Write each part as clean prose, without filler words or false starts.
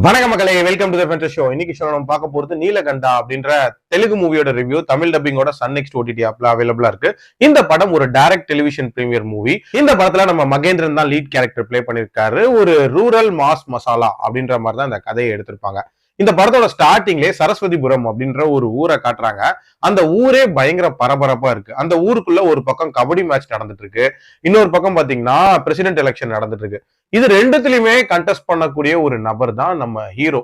வணக்கம் மக்களே, welcome to the Fender show. இன்னைக்கு ஷோ நம்ம பார்க்க போறது நீலகண்டா அப்படின்ற தெலுங்கு மூவியோட ரிவ்யூ. தமிழ் டப்பிங்கோட சன் நெக்ஸ்ட் ஓடிடி ஆப்ல அவைலபிளா இருக்கு. இந்த படம் ஒரு டைரக்ட் டெலிவிஷன் பிரீமியர் மூவி. இந்த படத்துல நம்ம மகேந்திரன் தான் லீட் கேரக்டர் பிளே பண்ணிருக்காரு. ஒரு ரூரல் மாஸ் மசாலா அப்படின்ற மாதிரி தான் இந்த கதையை எடுத்திருப்பாங்க. இந்த படத்தோட ஸ்டார்டிங்லேயே சரஸ்வதிபுரம் அப்படின்ற ஒரு ஊரை காட்டுறாங்க. அந்த ஊரே பயங்கர பரபரப்பா இருக்கு. அந்த ஊருக்குள்ள ஒரு பக்கம் கபடி மேட்ச் நடந்துட்டு இருக்கு, இன்னொரு பக்கம் பாத்தீங்கன்னா பிரசிடென்ட் எலெக்ஷன் நடந்துட்டு இருக்கு. இது ரெண்டுத்திலுமே கண்டெஸ்ட் பண்ணக்கூடிய ஒரு நபர் தான் நம்ம ஹீரோ.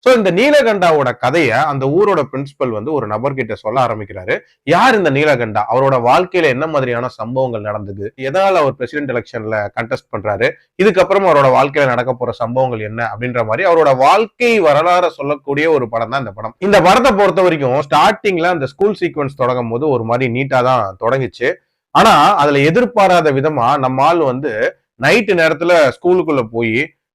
சோ இந்த நீலகண்டாவோட கதையை அந்த ஊரோட பிரின்சிபல் வந்து ஒரு நபர்கிட்ட சொல்ல ஆரம்பிக்கிறாரு. யார் இந்த நீலகண்டா, அவரோட வாழ்க்கையில என்ன மாதிரியான சம்பவங்கள் நடந்தது, எதனால அவர் பிரசிடென்ட் எலெக்ஷன்ல கண்டெஸ்ட் பண்றாரு, இதுக்கப்புறம் அவரோட வாழ்க்கையில நடக்க போற சம்பவங்கள் என்ன அப்படின்ற மாதிரி அவரோட வாழ்க்கை வரலாறு சொல்லக்கூடிய ஒரு படம் தான் இந்த படம். இந்த படத்தை பொறுத்த வரைக்கும் ஸ்டார்டிங்ல அந்த ஸ்கூல் சீக்வன்ஸ் தொடங்கும் போது ஒரு மாதிரி நீட்டா தான் தொடங்குச்சு. ஆனா அதுல எதிர்பாராத விதமா நம்ம ஆள் வந்து நைட்டு நேரத்துல ஸ்கூலுக்குள்ள போய்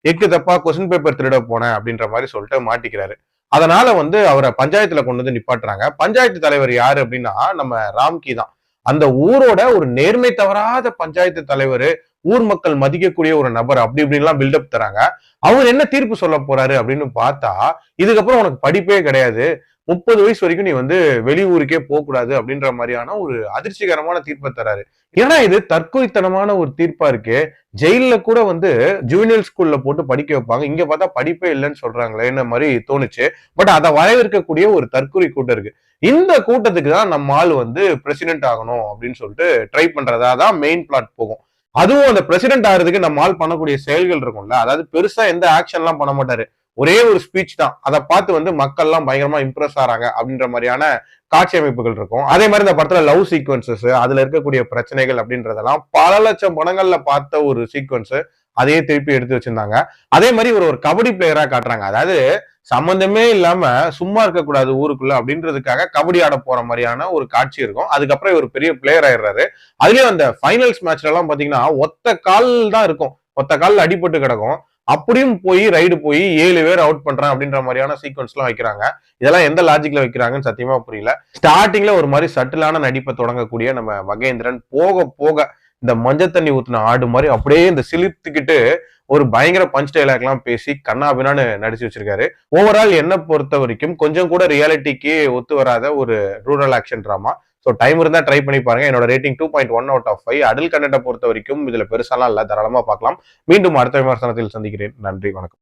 எக்கு தப்பா கொஸ்டின் பேப்பர் திருட போனேன் அப்படின்ற மாதிரி சொல்லிட்டு மாட்டிக்கிறாரு. அதனால வந்து அவரை பஞ்சாயத்துல கொண்டு வந்து நிப்பாட்டுறாங்க. பஞ்சாயத்து தலைவர் யாரு அப்படின்னா நம்ம ராம்கி தான். அந்த ஊரோட ஒரு நேர்மை தவறாத பஞ்சாயத்து தலைவர், ஊர் மக்கள் மதிக்கக்கூடிய ஒரு நபர், அப்படி இப்படின்லாம் பில்டப் தராங்க. அவர் என்ன தீர்ப்பு சொல்ல போறாரு அப்படின்னு பார்த்தா, இதுக்கப்புறம் உனக்கு படிப்பே கிடையாது, 30 வயசு வரைக்கும் நீ வந்து வெளியூருக்கே போக கூடாது அப்படின்ற மாதிரியான ஒரு அதிர்ச்சிகரமான தீர்ப்பை தராரு. ஏன்னா இது தற்கொலைத்தனமான ஒரு தீர்ப்பா இருக்கு. ஜெயில கூட வந்து ஜூனியர் ஸ்கூல்ல போட்டு படிக்க வைப்பாங்க, இங்க பார்த்தா படிப்பே இல்லைன்னு சொல்றாங்களே என்ன மாதிரி தோணுச்சு. பட் அதை வரவேற்கக்கூடிய ஒரு தற்கொலை கூட்டம் இருக்கு. இந்த கூட்டத்துக்கு தான் நம்ம ஆள் வந்து பிரசிடென்ட் ஆகணும் அப்படின்னு சொல்லிட்டு ட்ரை பண்றதா தான் மெயின் பிளாட் போகும். அதுவும் அந்த பிரசிடென்ட் ஆகிறதுக்கு நம்ம ஆள் பண்ணக்கூடிய செயல்கள் இருக்கும்ல, அதாவது பெருசா எந்த ஆக்ஷன் எல்லாம் பண்ண மாட்டாரு. ஒரே ஒரு ஸ்பீச் தான், அதை பார்த்து வந்து மக்கள் எல்லாம் பயங்கரமா இம்ப்ரெஸ் ஆறாங்க அப்படின்ற மாதிரியான காட்சி அமைப்புகள் இருக்கும். அதே மாதிரி இந்த படத்துல லவ் சீக்வன்சஸ், அதுல இருக்கக்கூடிய பிரச்சனைகள் அப்படின்றதெல்லாம் பல லட்சம் படங்கள்ல பார்த்த ஒரு சீக்வன்ஸ், அதையே திருப்பி எடுத்து வச்சிருந்தாங்க. அதே மாதிரி ஒரு கபடி பிளேயரா காட்டுறாங்க. அதாவது சம்பந்தமே இல்லாம சும்மா இருக்கக்கூடாது ஊருக்குள்ள அப்படின்றதுக்காக கபடி ஆட போற மாதிரியான ஒரு காட்சி இருக்கும். அதுக்கப்புறம் இவர் பெரிய பிளேயர் ஆயிடுறாரு. அதுலயும் அந்த ஃபைனல்ஸ் மேட்ச்ல எல்லாம் பாத்தீங்கன்னா ஒத்த கால் தான் இருக்கும், ஒத்த கால் அடிபட்டு கிடக்கும். அப்படியும் போய் ரைடு போய் 7 பேர் அவுட் பண்றான் அப்படின்ற மாதிரியான சீக்வன்ஸ் எல்லாம் வைக்கிறாங்க. இதெல்லாம் எந்த லாஜிக்ல வைக்கிறாங்கன்னு சத்தியமா புரியல. ஸ்டார்டிங்ல ஒரு மாதிரி சட்டிலான நடிப்பை தொடங்கக்கூடிய நம்ம மகேந்திரன் போக போக இந்த மஞ்சள் தண்ணி ஊத்தின ஆடு மாதிரி அப்படியே இந்த சிலிர்த்துக்கிட்டு ஒரு பயங்கர பஞ்ச் டைலாக் எல்லாம் பேசி கண்ணாபின்னான்னு நடிச்சு வச்சிருக்காரு. ஓவரால் என்ன பொறுத்த வரைக்கும் கொஞ்சம் கூட ரியாலிட்டிக்கு ஒத்து வராத ஒரு rural action drama. So time இருந்தா ட்ரை பண்ணி பாருங்க. என்னோட ரேட்டிங் 2.1 out of 5. அடல் கண்டென்ட்டை பொறுத்த வரைக்கும் இதுல பெருசாலாம் இல்ல, தாராளமா பார்க்கலாம். மீண்டும் அடுத்த விமர்சனத்தில் சந்திக்கிறேன். நன்றி, வணக்கம்.